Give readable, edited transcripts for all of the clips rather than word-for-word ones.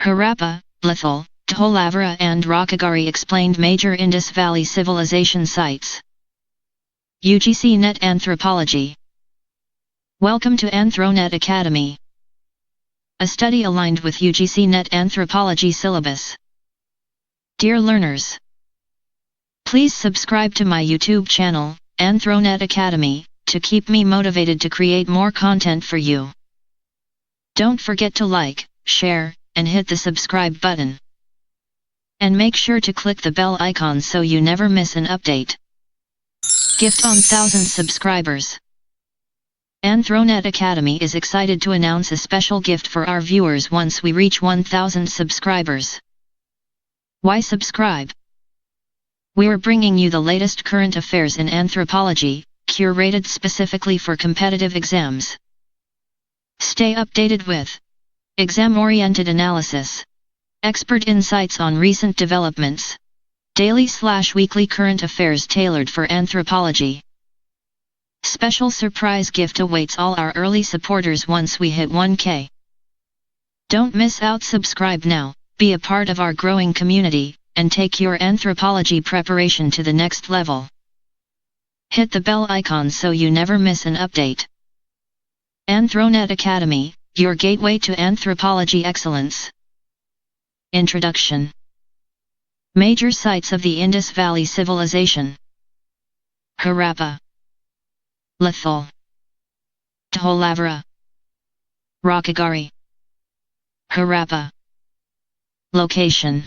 Harappa, Lothal, Dholavira and Rakhigarhi explained major Indus Valley Civilization sites. UGC NET Anthropology. Welcome to AnthroNet Academy, a study aligned with UGC NET Anthropology syllabus. Dear learners, please subscribe to my YouTube channel, AnthroNet Academy, to keep me motivated to create more content for you. Don't forget to like, share, and hit the subscribe button. And make sure to click the bell icon so you never miss an update. Gift on 1,000 subscribers. AnthroNet Academy is excited to announce a special gift for our viewers once we reach 1,000 subscribers. Why subscribe? We're bringing you the latest current affairs in anthropology, curated specifically for competitive exams. Stay updated with exam-oriented analysis, expert insights on recent developments, daily/weekly current affairs tailored for anthropology. Special surprise gift awaits all our early supporters once we hit 1K. Don't miss out. Subscribe now, be a part of our growing community, and take your anthropology preparation to the next level. Hit the bell icon so you never miss an update. AnthroNet Academy, your gateway to anthropology excellence. Introduction. Major sites of the Indus Valley Civilization. Harappa, Lothal, Dholavira, Rakhigarhi. Harappa. Location.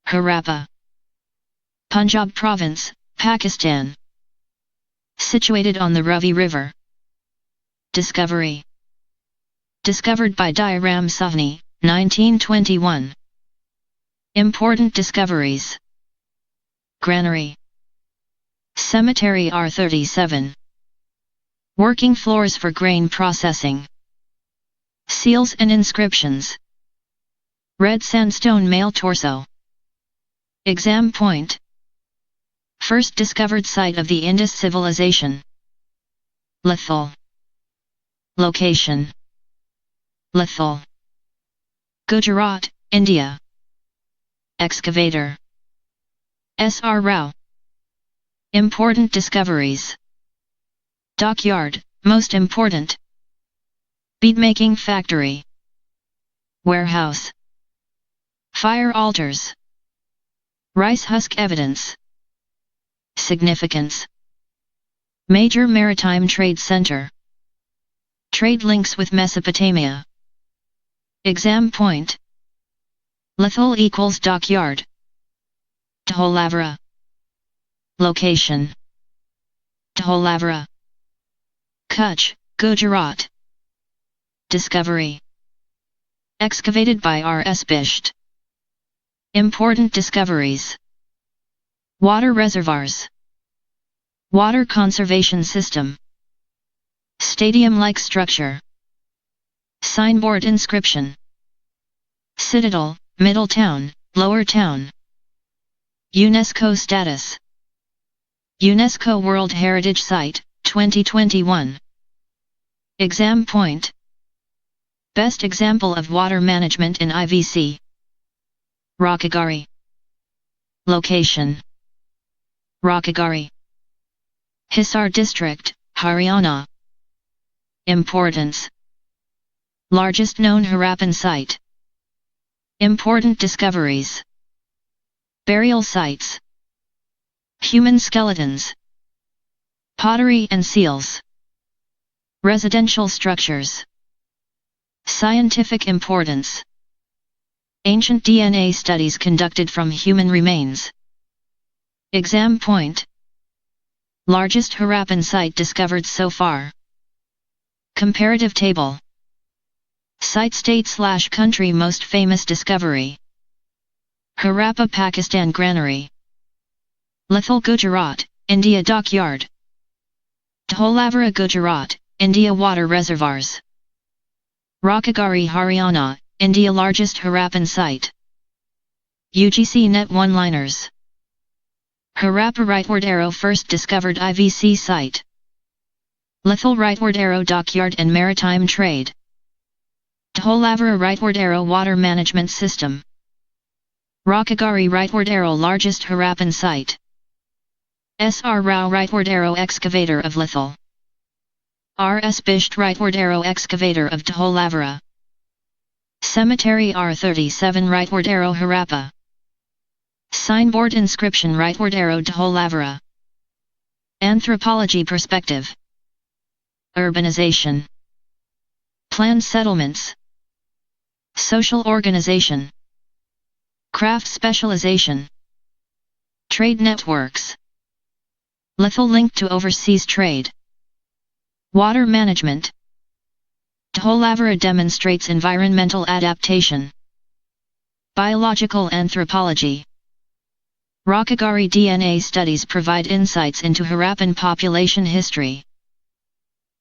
Harappa, Punjab Province, Pakistan. Situated on the Ravi River. Discovery. Discovered by Dairam Sahni, 1921. Important discoveries. Granary. Cemetery R37. Working floors for grain processing. Seals and inscriptions. Red sandstone male torso. Exam point. First discovered site of the Indus civilization. Lothal. Location. Lothal, Gujarat, India. Excavator. S.R. Rao. Important discoveries. Dockyard, most important. Beadmaking factory. Warehouse. Fire altars. Rice husk evidence. Significance. Major maritime trade center. Trade links with Mesopotamia. Exam point. Lothal equals Dockyard. Dholavira. Location. Dholavira, Kutch, Gujarat. Discovery. Excavated by R.S. Bisht. Important discoveries. Water reservoirs. Water conservation system. Stadium-like structure. Signboard inscription. Citadel, Middle Town, Lower Town. UNESCO status. UNESCO World Heritage Site, 2021. Exam point. Best example of water management in IVC. Rakhigarhi. Location. Rakhigarhi, Hisar District, Haryana. Importance. Largest known Harappan site. Important discoveries. Burial sites. Human skeletons. Pottery and seals. Residential structures. Scientific importance. Ancient DNA studies conducted from human remains. Exam point. Largest Harappan site discovered so far. Comparative table. Site state/country most famous discovery. Harappa, Pakistan. Granary. Lothal, Gujarat, India. Dockyard. Dholavira, Gujarat, India. Water reservoirs. Rakhigarhi, Haryana, India. Largest Harappan site. UGC NET one-liners. Harappa rightward arrow first discovered IVC site. Lothal rightward arrow dockyard and maritime trade. Dholavira rightward arrow water management system. Rakhigarhi rightward arrow largest Harappan site. S.R. Rao rightward arrow excavator of Lothal. R.S. Bisht rightward arrow excavator of Dholavira. Cemetery R37 rightward arrow Harappa. Signboard inscription rightward arrow Dholavira. Anthropology Perspective. Urbanization. Planned settlements. Social organization. Craft specialization. Trade networks. Lothal linked to overseas trade. Water management. Dholavira demonstrates environmental adaptation. Biological anthropology. Rakhigarhi DNA studies provide insights into Harappan population history.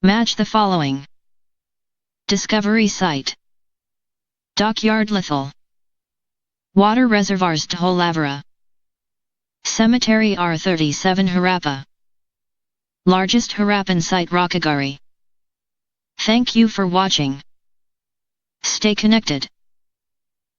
Match the following. Discovery site. Dockyard Lothal. Water reservoirs Dholavira. Cemetery R37 Harappa. Largest Harappan site Rakhigarhi. Thank you for watching. Stay connected.